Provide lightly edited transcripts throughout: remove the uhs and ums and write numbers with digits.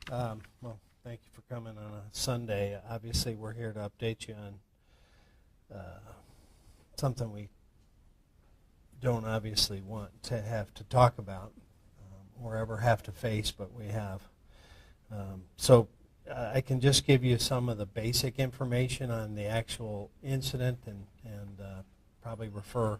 Well, thank you for coming on a Sunday. Obviously, we're here to update you on something we don't obviously want to have to talk about or ever have to face, but we have. So I can just give you some of the basic information on the actual incident and probably refer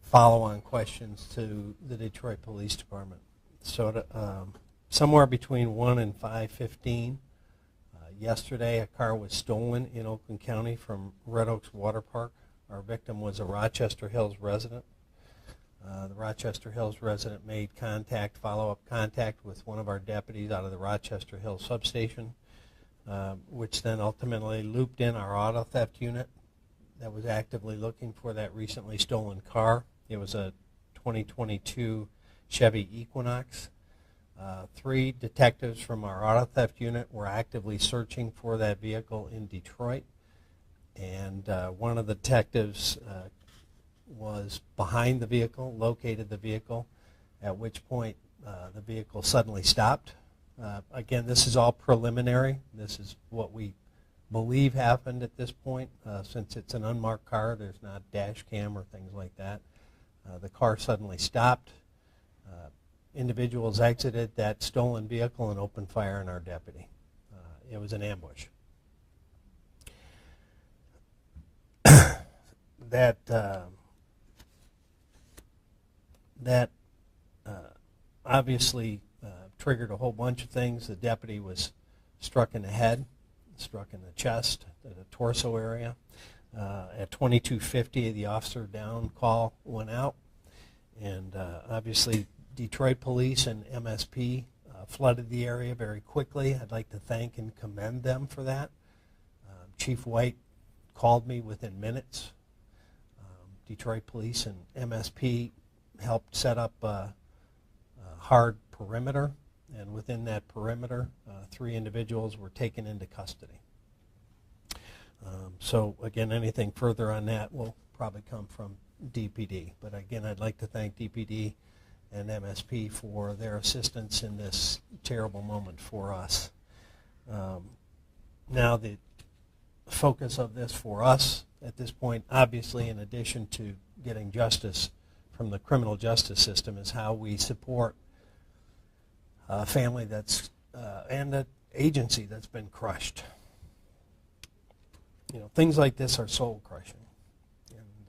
follow-on questions to the Detroit Police Department. So somewhere between 1 and 5:15 yesterday, a car was stolen in Oakland County from Red Oaks Waterpark. Our victim was a Rochester Hills resident. The Rochester Hills resident made follow-up contact with one of our deputies out of the Rochester Hills substation, which then ultimately looped in our auto theft unit that was actively looking for that recently stolen car. It was a 2022 Chevy Equinox. 3 detectives from our auto theft unit were actively searching for that vehicle in Detroit, and one of the detectives was behind the vehicle, located the vehicle, at which point the vehicle suddenly stopped. Again, this is all preliminary. This is what we believe happened at this point. Since it's an unmarked car, there's not dash cam or things like that. The car suddenly stopped. Individuals exited that stolen vehicle and opened fire on our deputy. It was an ambush. That obviously triggered a whole bunch of things. The deputy was struck in the head, struck in the chest, the torso area. At 22:50, the officer down call went out, and obviously Detroit Police and MSP flooded the area very quickly. I'd like to thank and commend them for that. Chief White called me within minutes. Detroit Police and MSP helped set up a hard perimeter, and within that perimeter, 3 individuals were taken into custody. So again, anything further on that will probably come from DPD. But again, I'd like to thank DPD and MSP for their assistance in this terrible moment for us. Now the focus of this for us at this point, obviously in addition to getting justice from the criminal justice system, is how we support a family that's and an agency that's been crushed. You know, things like this are soul crushing. And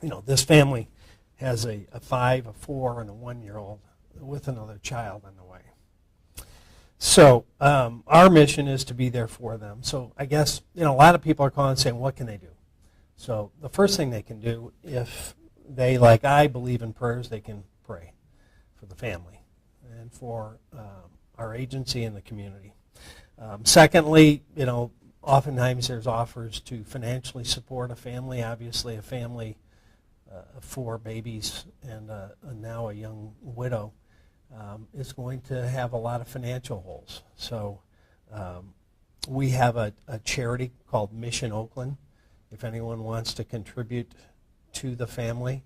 you know, this family has a 5, a 4, and a 1-year-old with another child on the way. So our mission is to be there for them. So I guess, you know, a lot of people are calling and saying, what can they do? So the first thing they can do, if they, like I, believe in prayers, they can pray for the family and for our agency and the community. Secondly, you know, oftentimes there's offers to financially support a family. Obviously, a family of 4 babies and now a young widow is going to have a lot of financial holes. So we have a charity called Mission Oakland. If anyone wants to contribute to the family,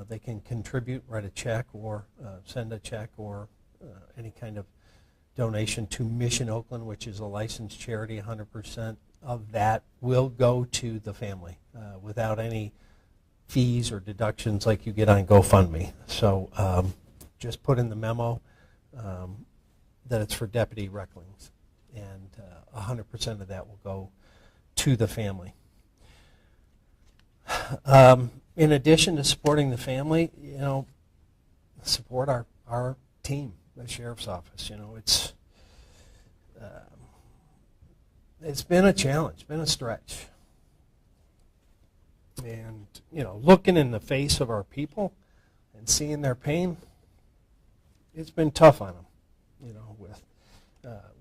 they can contribute, write a check, or send a check, or any kind of donation to Mission Oakland, which is a licensed charity. 100% of that will go to the family without any fees or deductions like you get on GoFundMe. So just put in the memo that it's for Deputy Recklings, and 100% of that will go to the family. In addition to supporting the family, you know, support our team, the Sheriff's Office. You know, it's been a challenge, been a stretch. And, you know, looking in the face of our people and seeing their pain, it's been tough on them. You know,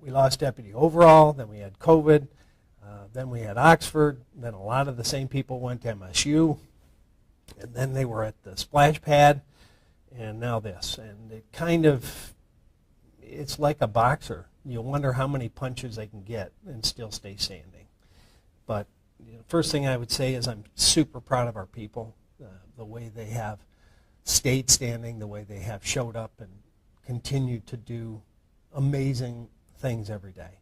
we lost Deputy Overall, then we had COVID, then we had Oxford, then a lot of the same people went to MSU, and then they were at the splash pad, and now this. And it kind of, it's like a boxer. You wonder how many punches they can get and still stay standing. But you know, first thing I would say is I'm super proud of our people, the way they have stayed standing, the way they have showed up and continue to do amazing things every day.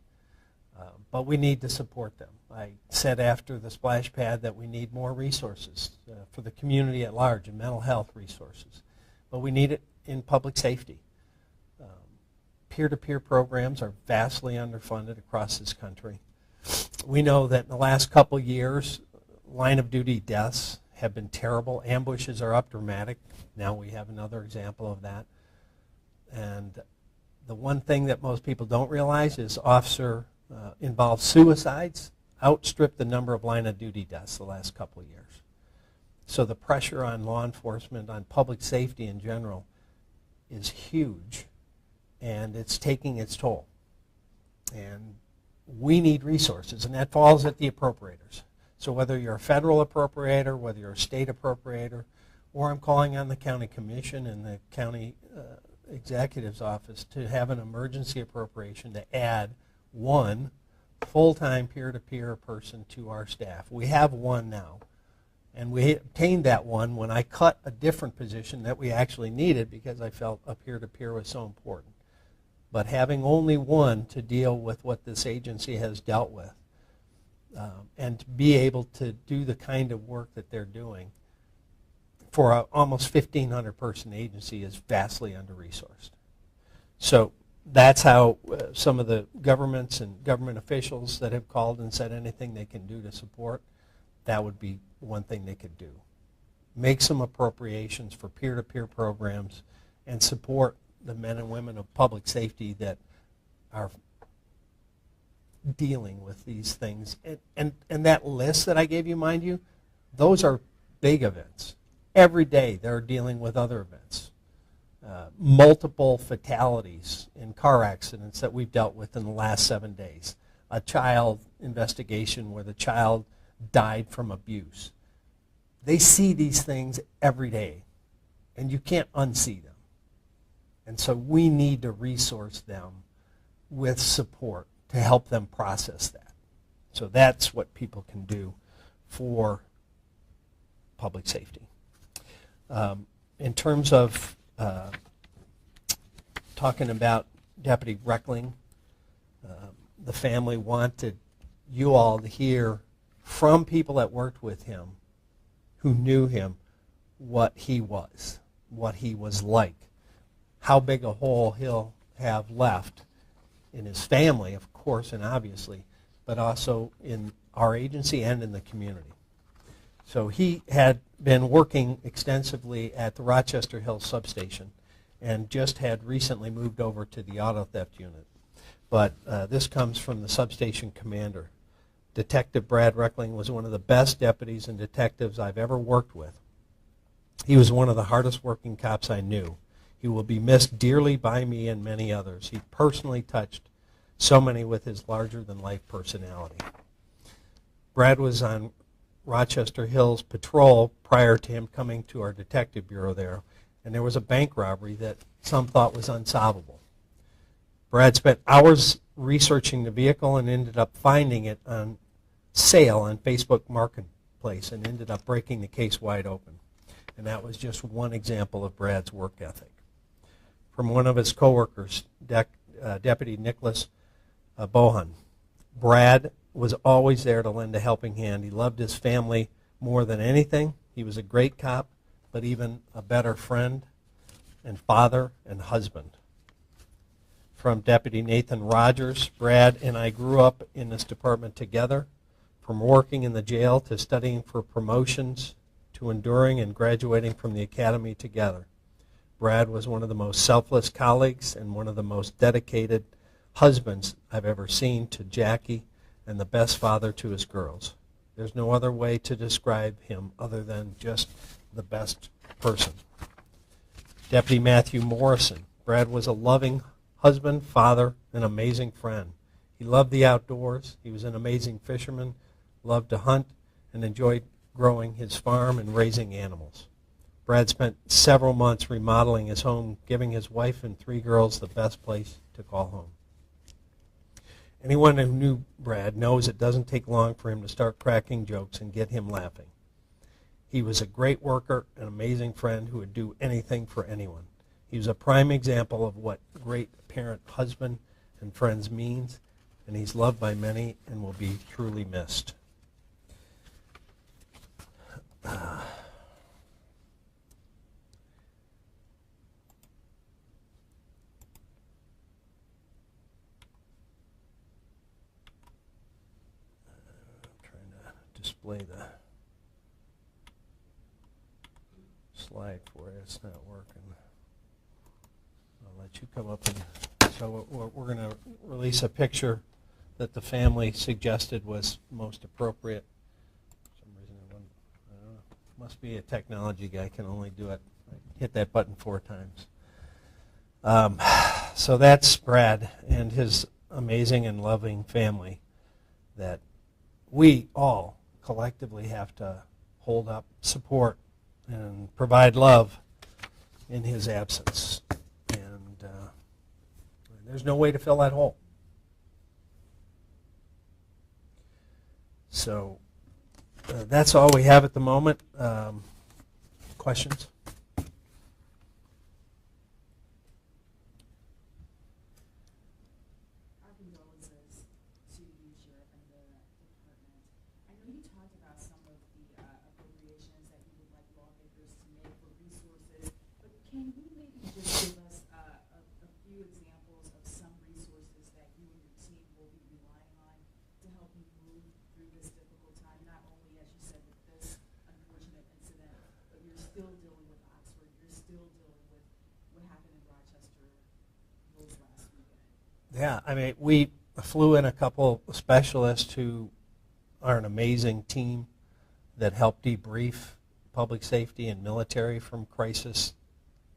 But we need to support them. I said after the splash pad that we need more resources for the community at large and mental health resources. But we need it in public safety. Peer-to-peer programs are vastly underfunded across this country. We know that in the last couple years, line-of-duty deaths have been terrible. Ambushes are up dramatic. Now we have another example of that. And the one thing that most people don't realize is officer-involved suicides outstripped the number of line-of-duty deaths the last couple of years. So the pressure on law enforcement, on public safety in general, is huge, and it's taking its toll. And we need resources, and that falls at the appropriators. So whether you're a federal appropriator, whether you're a state appropriator, or I'm calling on the county commission and the county executive's office to have an emergency appropriation to add one full-time peer-to-peer person to our staff. We have one now, and we obtained that one when I cut a different position that we actually needed because I felt a peer-to-peer was so important. But having only one to deal with what this agency has dealt with and to be able to do the kind of work that they're doing for an almost 1,500 person agency is vastly under-resourced. So that's how some of the governments and government officials that have called and said anything they can do to support, that would be one thing they could do. Make some appropriations for peer-to-peer programs and support the men and women of public safety that are dealing with these things. And that list that I gave you, mind you, those are big events. Every day they're dealing with other events. Multiple fatalities in car accidents that we've dealt with in the last 7 days. A child investigation where the child died from abuse. They see these things every day, and you can't unsee them. And so we need to resource them with support to help them process that. So that's what people can do for public safety. In terms of talking about Deputy Reckling, the family wanted you all to hear from people that worked with him who knew him what he was like, how big a hole he'll have left in his family, of course, and obviously, but also in our agency and in the community. So he had been working extensively at the Rochester Hills substation and just had recently moved over to the auto theft unit. But this comes from the substation commander. Detective Brad Reckling was one of the best deputies and detectives I've ever worked with. He was one of the hardest working cops I knew. He will be missed dearly by me and many others. He personally touched so many with his larger-than-life personality. Brad was on Rochester Hills patrol prior to him coming to our detective bureau there, and there was a bank robbery that some thought was unsolvable. Brad spent hours researching the vehicle and ended up finding it on sale on Facebook Marketplace and ended up breaking the case wide open. And that was just one example of Brad's work ethic. From one of his coworkers, Deputy Nicholas Bohan, Brad was always there to lend a helping hand. He loved his family more than anything. He was a great cop, but even a better friend and father and husband. From Deputy Nathan Rogers, Brad and I grew up in this department together, from working in the jail to studying for promotions to enduring and graduating from the academy together. Brad was one of the most selfless colleagues and one of the most dedicated husbands I've ever seen to Jackie and the best father to his girls. There's no other way to describe him other than just the best person. Deputy Matthew Morrison. Brad was a loving husband, father, and amazing friend. He loved the outdoors. He was an amazing fisherman, loved to hunt, and enjoyed growing his farm and raising animals. Brad spent several months remodeling his home, giving his wife and 3 girls the best place to call home. Anyone who knew Brad knows it doesn't take long for him to start cracking jokes and get him laughing. He was a great worker, an amazing friend who would do anything for anyone. He was a prime example of what great parent, husband, and friends means, and he's loved by many and will be truly missed. Display the slide for you. It's not working. I'll let you come up and so we're going to release a picture that the family suggested was most appropriate. For some reason I don't know. Must be a technology guy, can only do it. I hit that button 4 times. So that's Brad and his amazing and loving family that we all collectively have to hold up, support, and provide love in his absence. And there's no way to fill that hole. So that's all we have at the moment. Questions? Yeah, I mean, we flew in a couple of specialists who are an amazing team that help debrief public safety and military from crisis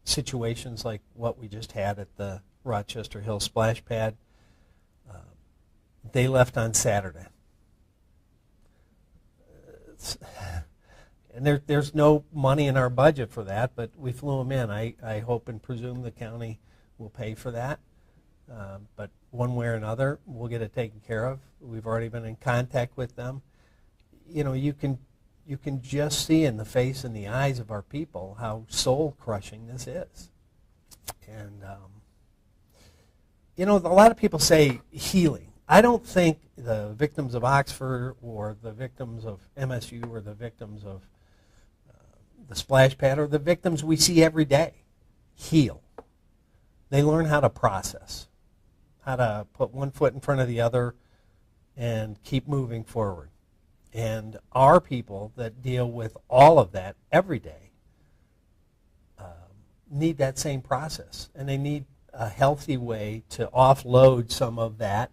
situations like what we just had at the Rochester Hills splash pad. They left on Saturday. And there's no money in our budget for that, but we flew them in. I hope and presume the county will pay for that. But one way or another, we'll get it taken care of. We've already been in contact with them. You know, you can just see in the face and the eyes of our people how soul-crushing this is. And, you know, a lot of people say healing. I don't think the victims of Oxford or the victims of MSU or the victims of the splash pad or the victims we see every day heal. They learn how to process, how to put one foot in front of the other and keep moving forward. And our people that deal with all of that every day need that same process. And they need a healthy way to offload some of that,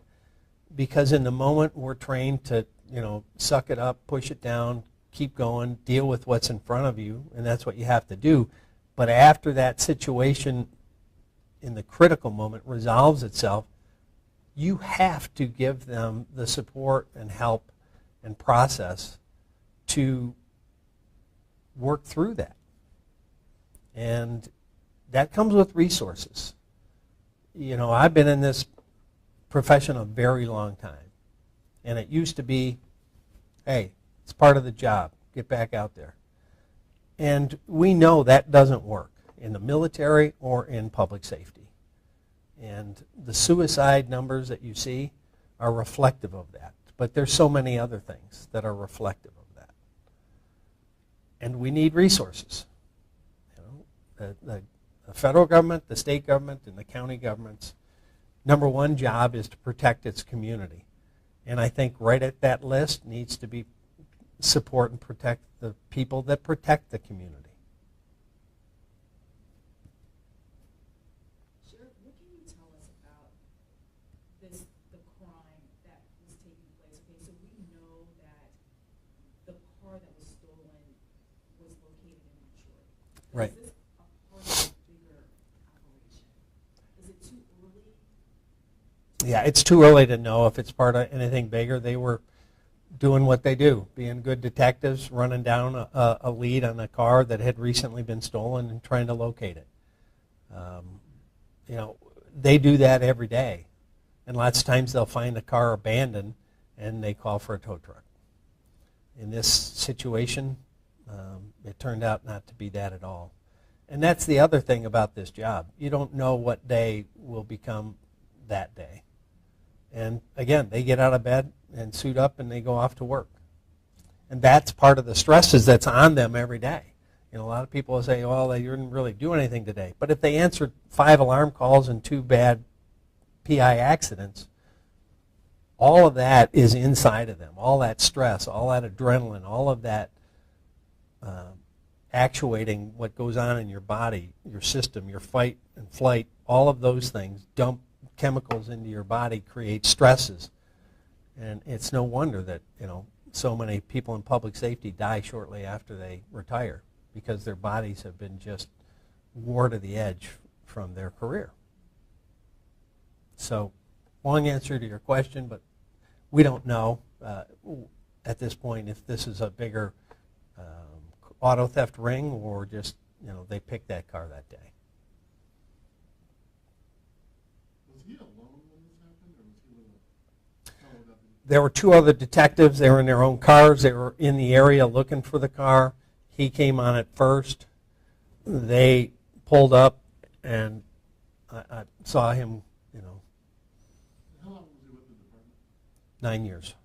because in the moment we're trained to, you know, suck it up, push it down, keep going, deal with what's in front of you, and that's what you have to do. But after that situation in the critical moment resolves itself, you have to give them the support and help and process to work through that. And that comes with resources. You know, I've been in this profession a very long time, and it used to be, hey, it's part of the job, get back out there. And we know that doesn't work in the military or in public safety. And the suicide numbers that you see are reflective of that. But there's so many other things that are reflective of that. And we need resources. You know, the federal government, the state government, and the county government's number one job is to protect its community. And I think right at that list needs to be support and protect the people that protect the community. Sheriff, what can you tell us about the crime that was taking place? Okay, so we know that the car that was stolen was located in Detroit. Right. Is this a part of a bigger operation? Is it too early? Yeah, it's too early to know if it's part of anything bigger. They were doing what they do, being good detectives, running down a lead on a car that had recently been stolen and trying to locate it. You know, they do that every day. And lots of times they'll find a car abandoned and they call for a tow truck. In this situation, it turned out not to be that at all. And that's the other thing about this job. You don't know what day will become that day. And again, they get out of bed and suit up and they go off to work. And that's part of the stresses that's on them every day. You know, a lot of people will say, well, they didn't really do anything today. But if they answered 5 alarm calls and 2 bad PI accidents, all of that is inside of them. All that stress, all that adrenaline, all of that actuating what goes on in your body, your system, your fight and flight, all of those things dump chemicals into your body, create stresses. And it's no wonder that, you know, so many people in public safety die shortly after they retire because their bodies have been just wore to the edge from their career. So, long answer to your question, but we don't know at this point if this is a bigger auto theft ring or just, you know, they picked that car that day. Was he alone when this happened, or was he with a fellow deputy? There were 2 other detectives. They were in their own cars. They were in the area looking for the car. He came on it first. They pulled up, and I saw him, you know. How long was he with the department? 9 years.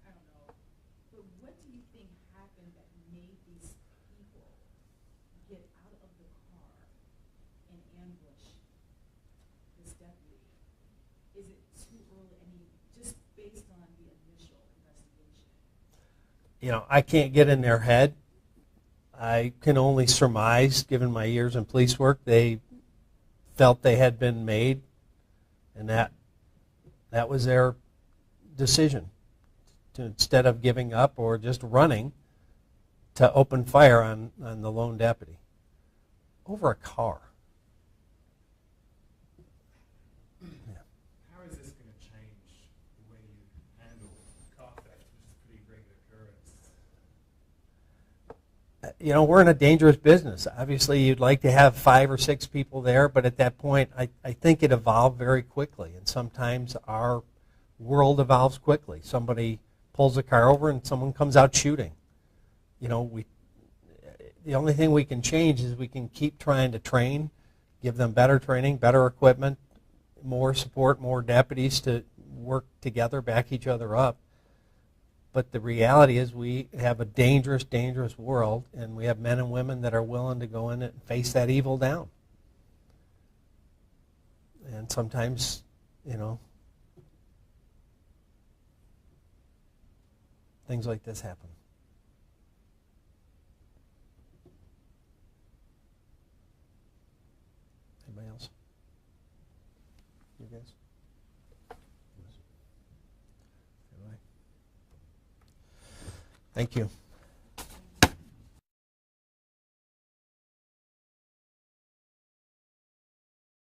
I don't know, but what do you think happened that made these people get out of the car and ambush this deputy? Is it too early? I mean, just based on the initial investigation. You know, I can't get in their head. I can only surmise, given my years in police work, they felt they had been made, and that was their decision. To, instead of giving up or just running, to open fire on the lone deputy over a car. How is this going to change the way you handle car theft, which is a pretty regular occurrence? You know, we're in a dangerous business. Obviously, you'd like to have 5 or 6 people there, but at that point, I think it evolved very quickly. And sometimes our world evolves quickly. Somebody pulls a car over and someone comes out shooting. You know, the only thing we can change is we can keep trying to train, give them better training, better equipment, more support, more deputies to work together, back each other up. But the reality is we have a dangerous, dangerous world, and we have men and women that are willing to go in and face that evil down. And sometimes, you know, things like this happen. Anybody else? You guys? Anybody? Thank you.